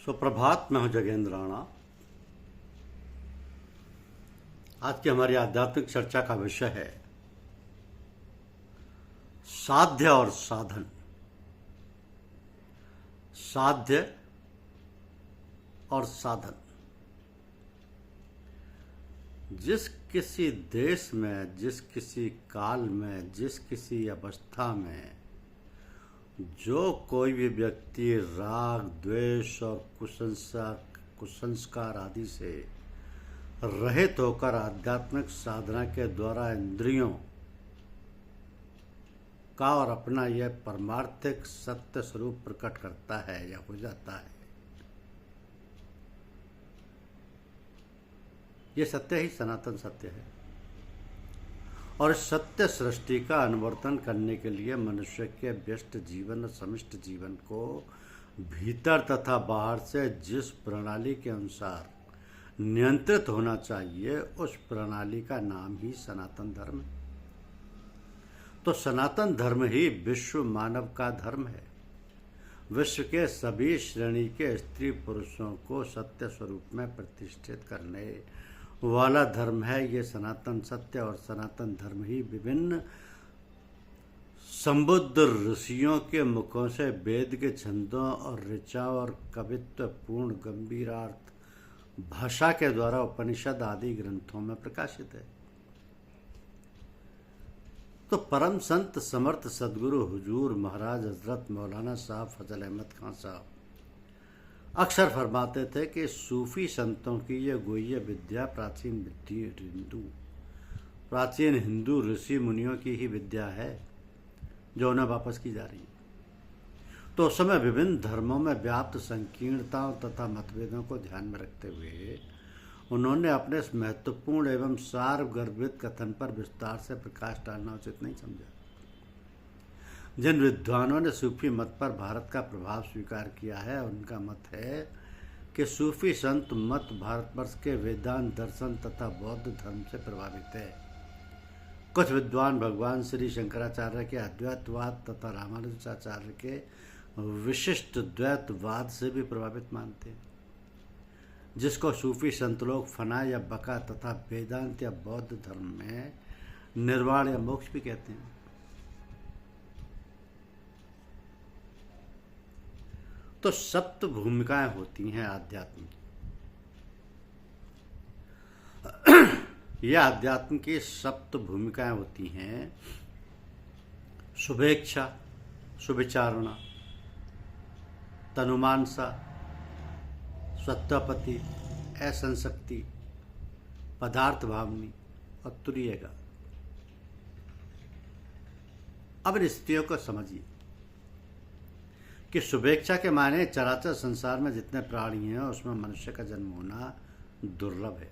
सुप्रभात। मैं हूं जगेंद्र राणा। आज की हमारी आध्यात्मिक चर्चा का विषय है साध्य और साधन। साध्य और साधन। जिस किसी देश में, जिस किसी काल में, जिस किसी अवस्था में जो कोई भी व्यक्ति राग, द्वेष और कुसंस्कार आदि से रहित होकर आध्यात्मिक साधना के द्वारा इंद्रियों का और अपना यह परमार्थिक सत्य स्वरूप प्रकट करता है या हो जाता है, यह सत्य ही सनातन सत्य है। और इस सत्य सृष्टि का अनुवर्तन करने के लिए मनुष्य के व्यस्त जीवन और समिष्ट जीवन को भीतर तथा बाहर से जिस प्रणाली के अनुसार नियंत्रित होना चाहिए, उस प्रणाली का नाम ही सनातन धर्म है। तो सनातन धर्म ही विश्व मानव का धर्म है। विश्व के सभी श्रेणी के स्त्री पुरुषों को सत्य स्वरूप में प्रतिष्ठित करने वाला धर्म है ये सनातन सत्य। और सनातन धर्म ही विभिन्न संबुद्ध ऋषियों के मुखों से वेद के छंदों और ऋचाओं और कवित्व पूर्ण गंभीरार्थ भाषा के द्वारा उपनिषद आदि ग्रंथों में प्रकाशित है। तो परम संत समर्थ सदगुरु हुजूर महाराज हजरत मौलाना साहब फजल अहमद खान साहब अक्सर फरमाते थे कि सूफी संतों की ये गुह्य विद्या प्राचीन हिंदू ऋषि मुनियों की ही विद्या है जो उन्हें वापस की जा रही है। तो उस समय विभिन्न धर्मों में व्याप्त संकीर्णताओं तथा मतभेदों को ध्यान में रखते हुए उन्होंने अपने इस महत्वपूर्ण एवं सारगर्भित कथन पर विस्तार से प्रकाश डालना उचित नहीं समझा। जिन विद्वानों ने सूफी मत पर भारत का प्रभाव स्वीकार किया है, उनका मत है कि सूफी संत मत भारतवर्ष के वेदांत दर्शन तथा बौद्ध धर्म से प्रभावित है। कुछ विद्वान भगवान श्री शंकराचार्य के अद्वैतवाद तथा रामानुजाचार्य के विशिष्ट द्वैतवाद से भी प्रभावित मानते हैं, जिसको सूफी संत लोग फना या बका तथा वेदांत या बौद्ध धर्म में निर्वाण या मोक्ष भी कहते हैं। तो सप्त भूमिकाएं होती हैं आध्यात्म की। यह आध्यात्म की सप्त भूमिकाएं होती हैं: शुभेच्छा, शुभिचारणा, तनुमानसा, सत्वपति, असंशक्ति, पदार्थ भावनी और तुरीयगा। अब इन स्थितियों को समझिए कि शुभेच्छा के माने चराचर संसार में जितने प्राणी हैं उसमें मनुष्य का जन्म होना दुर्लभ है।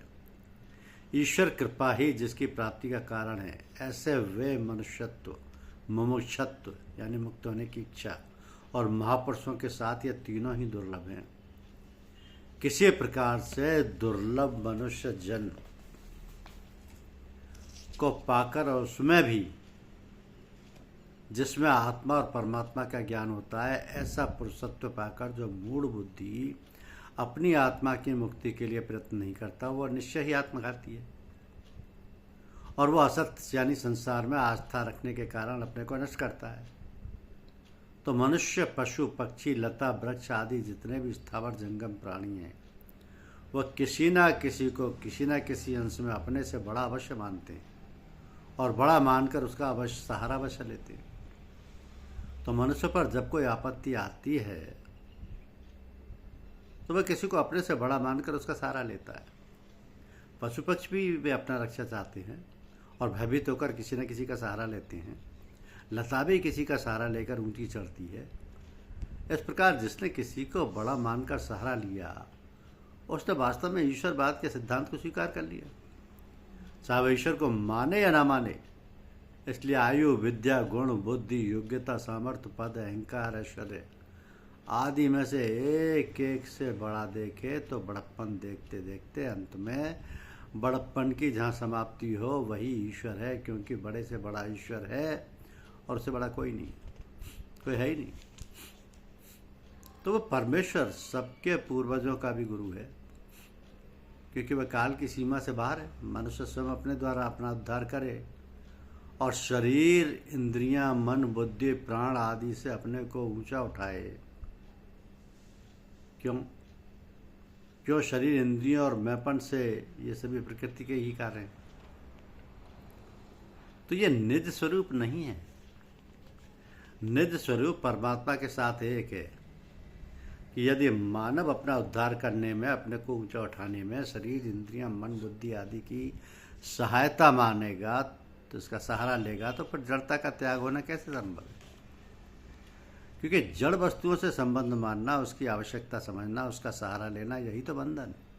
ईश्वर कृपा ही जिसकी प्राप्ति का कारण है। ऐसे वे मनुष्यत्व, मुमुक्षत्व यानी मुक्त होने की इच्छा और महापुरुषों के साथ ये तीनों ही दुर्लभ हैं। किसी प्रकार से दुर्लभ मनुष्य जन्म को पाकर और उसमें भी जिसमें आत्मा और परमात्मा का ज्ञान होता है, ऐसा पुरुषत्व पाकर जो मूढ़ बुद्धि अपनी आत्मा की मुक्ति के लिए प्रयत्न नहीं करता, वह निश्चय ही आत्मघाती है। और वह असत्य यानी संसार में आस्था रखने के कारण अपने को नष्ट करता है। तो मनुष्य, पशु, पक्षी, लता, वृक्ष आदि जितने भी स्थावर जंगम प्राणी हैं, वह किसी ना किसी को किसी ना किसी अंश में अपने से बड़ा अवश्य मानते हैं और बड़ा मानकर उसका अवश्य सहारा अवश्य लेते हैं। तो मनुष्य पर जब कोई आपत्ति आती है तो वह किसी को अपने से बड़ा मानकर उसका सहारा लेता है। पशु पक्षी भी वे अपना रक्षा चाहते हैं और भयभीत होकर किसी न किसी का सहारा लेते हैं। लता भी किसी का सहारा लेकर ऊंची चढ़ती है। इस प्रकार जिसने किसी को बड़ा मानकर सहारा लिया, उसने वास्तव में ईश्वरवाद के सिद्धांत को स्वीकार कर लिया, चाहे वह ईश्वर को माने या ना माने। इसलिए आयु, विद्या, गुण, बुद्धि, योग्यता, सामर्थ्य, पद, अहंकार, ऐश्वर्य आदि में से एक एक से बड़ा देखे तो बड़प्पन देखते देखते अंत में बड़प्पन की जहाँ समाप्ति हो वही ईश्वर है, क्योंकि बड़े से बड़ा ईश्वर है और उससे बड़ा कोई नहीं, कोई है ही नहीं। तो वो परमेश्वर सबके पूर्वजों का भी गुरु है, क्योंकि वह काल की सीमा से बाहर है। मनुष्य स्वयं अपने द्वारा अपना उद्धार करे और शरीर, इंद्रियां, मन, बुद्धि, प्राण आदि से अपने को ऊंचा उठाए। क्यों शरीर, इंद्रियों और मैपन से ये सभी प्रकृति के ही कार्य हैं। तो ये निज स्वरूप नहीं है। निज स्वरूप परमात्मा के साथ एक है कि यदि मानव अपना उद्धार करने में, अपने को ऊंचा उठाने में शरीर, इंद्रियां, मन, बुद्धि आदि की सहायता मानेगा, तो इसका सहारा लेगा, तो फिर जड़ता का त्याग होना कैसे संभव है? क्योंकि जड़ वस्तुओं से संबंध मानना, उसकी आवश्यकता समझना, उसका सहारा लेना, यही तो बंधन है।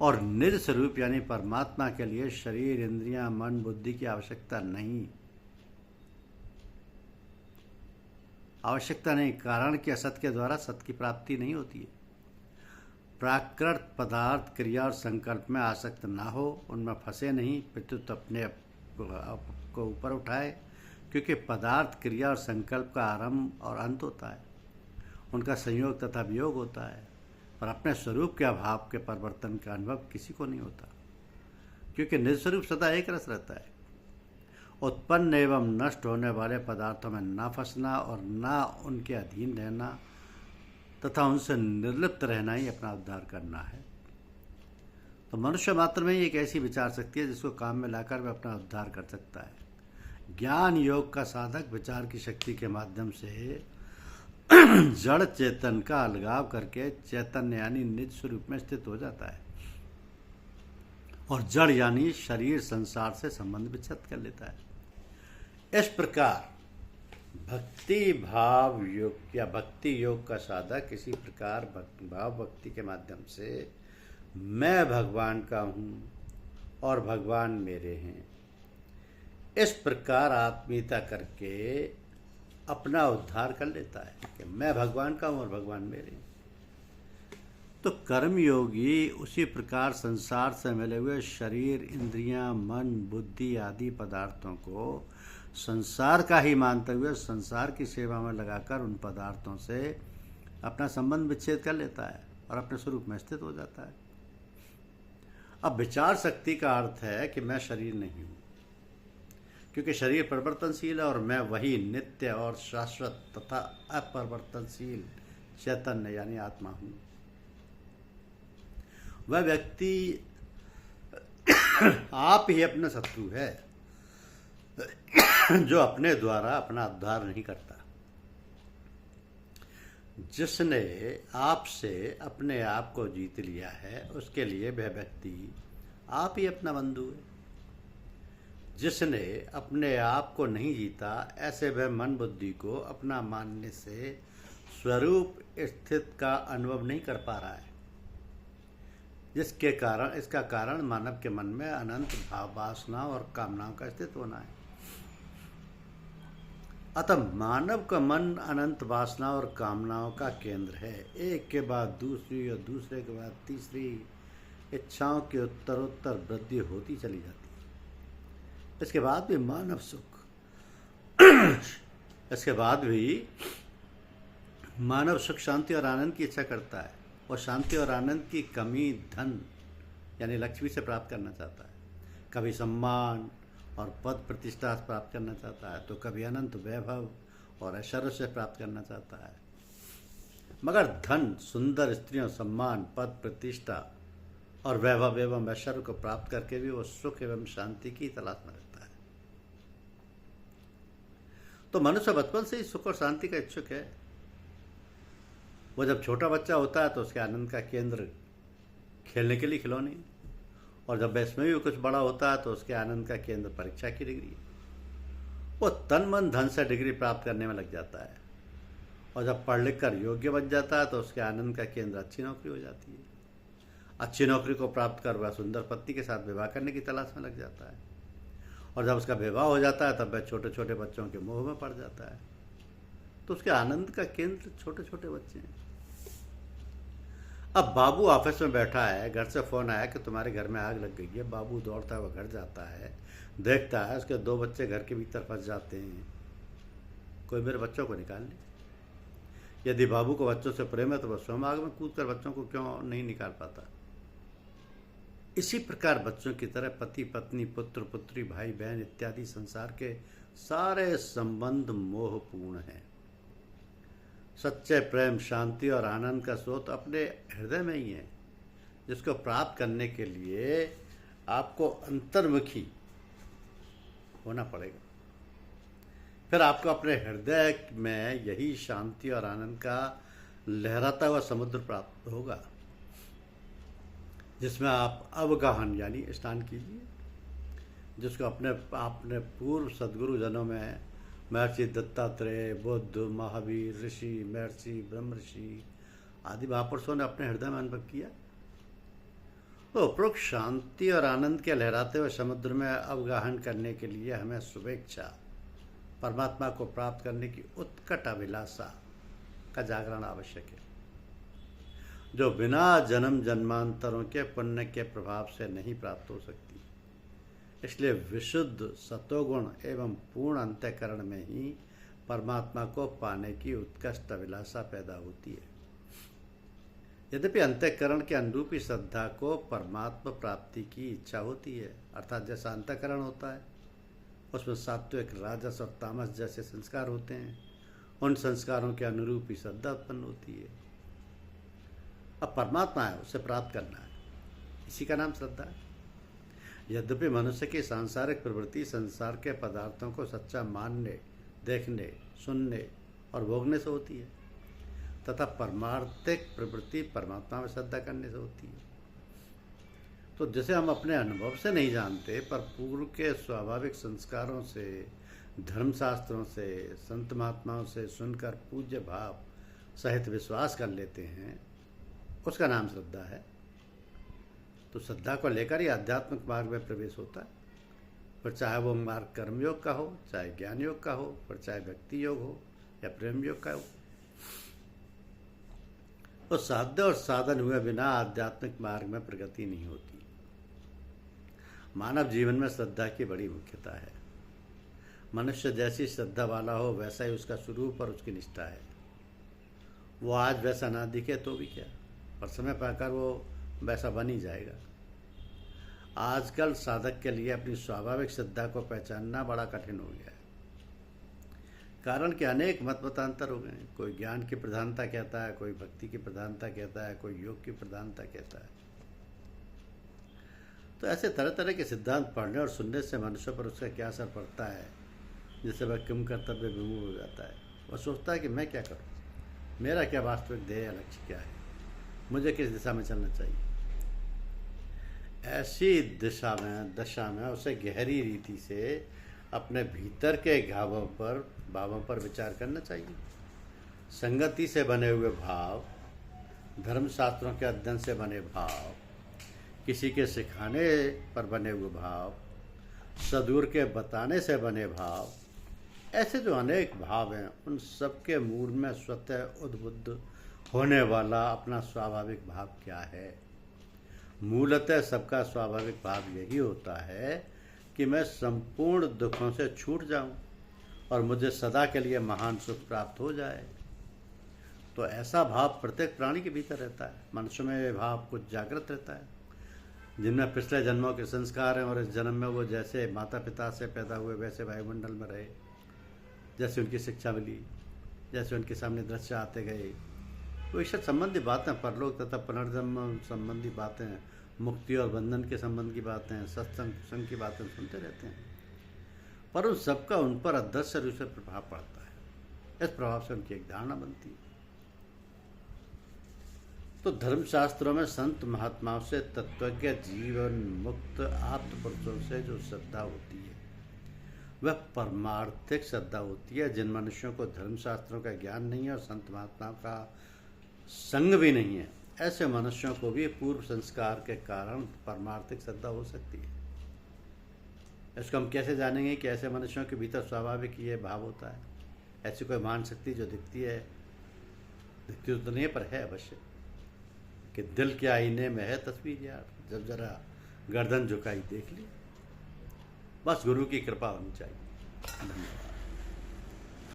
और निज स्वरूप यानी परमात्मा के लिए शरीर, इंद्रियां, मन, बुद्धि की आवश्यकता नहीं। आवश्यकता नहीं, कारण कि असत के द्वारा सत की प्राप्ति नहीं होती है। प्राकृत पदार्थ, क्रिया और संकल्प में आसक्त ना हो, उनमें फंसे नहीं, प्रत्युत अपने आप को ऊपर उठाए, क्योंकि पदार्थ, क्रिया और संकल्प का आरंभ और अंत होता है, उनका संयोग तथा वियोग होता है, पर अपने स्वरूप के अभाव के परिवर्तन का अनुभव किसी को नहीं होता, क्योंकि निज स्वरूप सदा एक रस रहता है। उत्पन्न एवं नष्ट होने वाले पदार्थों में ना फंसना और ना उनके अधीन रहना तथा उनसे निर्लिप्त रहना ही अपना उद्धार करना है। तो मनुष्य मात्र में ही एक ऐसी विचार शक्ति है जिसको काम में लाकर वह अपना उद्धार कर सकता है। ज्ञान योग का साधक विचार की शक्ति के माध्यम से जड़ चेतन का अलगाव करके चैतन्य यानी निज स्वरूप में स्थित हो जाता है और जड़ यानी शरीर, संसार से संबंध विच्छेद कर लेता है। इस प्रकार भक्ति भाव योग या भक्ति योग का साधक इसी प्रकार भाव भक्ति के माध्यम से मैं भगवान का हूँ और भगवान मेरे हैं, इस प्रकार आत्मीयता करके अपना उद्धार कर लेता है कि मैं भगवान का हूँ और भगवान मेरे हैं। तो कर्मयोगी उसी प्रकार संसार से मिले हुए शरीर, इंद्रियां, मन, बुद्धि आदि पदार्थों को संसार का ही मानते हुए संसार की सेवा में लगाकर उन पदार्थों से अपना संबंध विच्छेद कर लेता है और अपने स्वरूप में स्थित हो जाता है। अब विचार शक्ति का अर्थ है कि मैं शरीर नहीं हूँ, क्योंकि शरीर परिवर्तनशील है और मैं वही नित्य और शाश्वत तथा अपरिवर्तनशील चैतन्य यानी आत्मा हूँ। वह व्यक्ति आप ही अपना शत्रु है जो अपने द्वारा अपना उद्धार नहीं करता। जिसने आपसे अपने आप को जीत लिया है उसके लिए वह व्यक्ति आप ही अपना बंधु है। जिसने अपने आप को नहीं जीता, ऐसे वह मन बुद्धि को अपना मानने से स्वरूप स्थित का अनुभव नहीं कर पा रहा है, जिसके कारण इसका कारण मानव के मन में अनंत भाव, वासना और कामनाओं का स्थित होना है। अतः मानव का मन अनंत वासना और कामनाओं का केंद्र है। एक के बाद दूसरी और दूसरे के बाद तीसरी इच्छाओं की उत्तरोत्तर वृद्धि होती चली जाती है। इसके बाद भी मानव सुख इसके बाद भी मानव सुख, शांति और आनंद की इच्छा करता है और शांति और आनंद की कमी धन यानी लक्ष्मी से प्राप्त करना चाहता है। कभी सम्मान और पद प्रतिष्ठा प्राप्त करना चाहता है, तो कभी अनंत वैभव और ऐश्वर्य से प्राप्त करना चाहता है। मगर धन, सुंदर स्त्रियों, सम्मान, पद प्रतिष्ठा और वैभव एवं ऐश्वर्य को प्राप्त करके भी वो सुख एवं शांति की तलाश में रहता है। तो मनुष्य बचपन से ही सुख और शांति का इच्छुक है। वो जब छोटा बच्चा होता है तो उसके आनंद का केंद्र खेलने के लिए खिलौने, और जब इसमें भी कुछ बड़ा होता है तो उसके आनंद का केंद्र परीक्षा की डिग्री। वो तन मन धन से डिग्री प्राप्त करने में लग जाता है, और जब पढ़ लिख कर योग्य बन जाता है तो उसके आनंद का केंद्र अच्छी नौकरी हो जाती है। अच्छी नौकरी को प्राप्त कर वह सुंदर पत्नी के साथ विवाह करने की तलाश में लग जाता है, और जब उसका विवाह हो जाता है तब वह छोटे छोटे बच्चों के मोह में पड़ जाता है। तो उसके आनंद का केंद्र छोटे छोटे बच्चे हैं। अब बाबू ऑफिस में बैठा है, घर से फ़ोन आया कि तुम्हारे घर में आग लग गई है। बाबू दौड़ता है, वह घर जाता है, देखता है उसके 2 बच्चे घर के भीतर फंस जाते हैं। कोई मेरे बच्चों को निकाल ले। यदि बाबू को बच्चों से प्रेम है तो वह स्वयं आग में कूद कर बच्चों को क्यों नहीं निकाल पाता। इसी प्रकार बच्चों की तरह पति पत्नी पुत्र पुत्री भाई बहन इत्यादि संसार के सारे संबंध मोहपूर्ण हैं। सच्चे प्रेम शांति और आनंद का स्रोत अपने हृदय में ही है, जिसको प्राप्त करने के लिए आपको अंतर्मुखी होना पड़ेगा। फिर आपको अपने हृदय में यही शांति और आनंद का लहराता हुआ समुद्र प्राप्त होगा, जिसमें आप अवगाहन यानी स्नान कीजिए, जिसको आपने पूर्व सदगुरु जनों में महर्षि दत्तात्रेय, बुद्ध, महावीर, ऋषि, महर्षि, ब्रह्म ऋषि आदि महापुरुषों ने अपने हृदय में अनुभव किया। तो उपरोक्त शांति और आनंद के लहराते हुए समुद्र में अवगाहन करने के लिए हमें शुभेच्छा, परमात्मा को प्राप्त करने की उत्कट अभिलाषा का जागरण आवश्यक है, जो बिना जन्म जन्मांतरों के पुण्य के प्रभाव से नहीं प्राप्त हो सकती। इसलिए विशुद्ध सतोगुण एवं पूर्ण अंतःकरण में ही परमात्मा को पाने की उत्कृष्ट अभिलाषा पैदा होती है। यद्यपि अंतःकरण के अनुरूप ही श्रद्धा को परमात्मा प्राप्ति की इच्छा होती है, अर्थात जैसा अंतःकरण होता है उसमें सात्विक, राजस और तामस जैसे संस्कार होते हैं, उन संस्कारों के अनुरूप ही श्रद्धा उत्पन्न होती है। अब परमात्मा है, उसे प्राप्त करना है, इसी का नाम श्रद्धा है। यद्यपि मनुष्य की सांसारिक प्रवृत्ति संसार के पदार्थों को सच्चा मानने, देखने, सुनने और भोगने से होती है, तथा परमार्थिक प्रवृत्ति परमात्मा में श्रद्धा करने से होती है। तो जिसे हम अपने अनुभव से नहीं जानते, पर पूर्व के स्वाभाविक संस्कारों से, धर्मशास्त्रों से, संत महात्माओं से सुनकर पूज्य भाव सहित विश्वास कर लेते हैं, उसका नाम श्रद्धा है। तो श्रद्धा को लेकर ही आध्यात्मिक मार्ग में प्रवेश होता है। फिर चाहे वो मार्ग कर्मयोग का हो, चाहे ज्ञान योग का हो, फिर चाहे भक्ति योग हो या प्रेम योग का हो। तो साध्य और साधन हुए बिना आध्यात्मिक मार्ग में प्रगति नहीं होती। मानव जीवन में श्रद्धा की बड़ी मुख्यता है। मनुष्य जैसी श्रद्धा वाला हो वैसा ही उसका स्वरूप और उसकी निष्ठा है। वो आज वैसा ना दिखे तो भी क्या, पर समय पाकर वो वैसा बन ही जाएगा। आजकल साधक के लिए अपनी स्वाभाविक श्रद्धा को पहचानना बड़ा कठिन हो गया है, कारण कि अनेक मत मतांतर हो गए हैं। कोई ज्ञान की प्रधानता कहता है, कोई भक्ति की प्रधानता कहता है, कोई योग की प्रधानता कहता है। तो ऐसे तरह तरह के सिद्धांत पढ़ने और सुनने से मनुष्य पर उसका क्या असर पड़ता है, जिससे वह किम कर्तव्य विमूढ़ हो जाता है। वह सोचता है कि मैं क्या करूं, मेरा क्या वास्तविक ध्येय या लक्ष्य क्या है, मुझे किस दिशा में चलना चाहिए। ऐसी दशा में उसे गहरी रीति से अपने भीतर के भावों पर विचार करना चाहिए। संगति से बने हुए भाव, धर्मशास्त्रों के अध्ययन से बने भाव, किसी के सिखाने पर बने हुए भाव, सदगुरु के बताने से बने भाव, ऐसे जो अनेक भाव हैं, उन सबके मूल में स्वतः उद्बुद्ध होने वाला अपना स्वाभाविक भाव क्या है। मूलतः सबका स्वाभाविक भाव यही होता है कि मैं संपूर्ण दुखों से छूट जाऊं और मुझे सदा के लिए महान सुख प्राप्त हो जाए। तो ऐसा भाव प्रत्येक प्राणी के भीतर रहता है। मनुष्य में ये भाव कुछ जागृत रहता है, जिनमें पिछले जन्मों के संस्कार हैं और इस जन्म में वो जैसे माता पिता से पैदा हुए वैसे वायुमंडल में रहे, जैसे उनकी शिक्षा मिली, जैसे उनके सामने दृश्य आते गए, तो ईश्वर संबंधी बातें, परलोक तथा पुनर्जन्म संबंधी बातें, मुक्ति और बंधन के संबंध की बातें, सत्संग की बातें सुनते रहते हैं, पर उन सबका उन पर अदृश्य रूप से प्रभाव पड़ता है। इस प्रभाव से उनकी एक धारणा बनती है। तो धर्मशास्त्रों में संत महात्माओं से, तत्वज्ञ जीवन मुक्त आप्त पुरुषों से जो श्रद्धा होती है वह परमार्थिक श्रद्धा होती है। जिन मनुष्यों को धर्मशास्त्रों का ज्ञान नहीं है और संत महात्माओं का संग भी नहीं है, ऐसे मनुष्यों को भी पूर्व संस्कार के कारण परमार्थिक श्रद्धा हो सकती है। इसको हम कैसे जानेंगे कि ऐसे मनुष्यों के भीतर स्वाभाविक ये भाव होता है। ऐसी कोई महान शक्ति जो दिखती तो नहीं पर है अवश्य, कि दिल के आईने में है तस्वीर यार, जब जरा गर्दन झुकाई देख ली। बस गुरु की कृपा होनी चाहिए। धन्यवाद।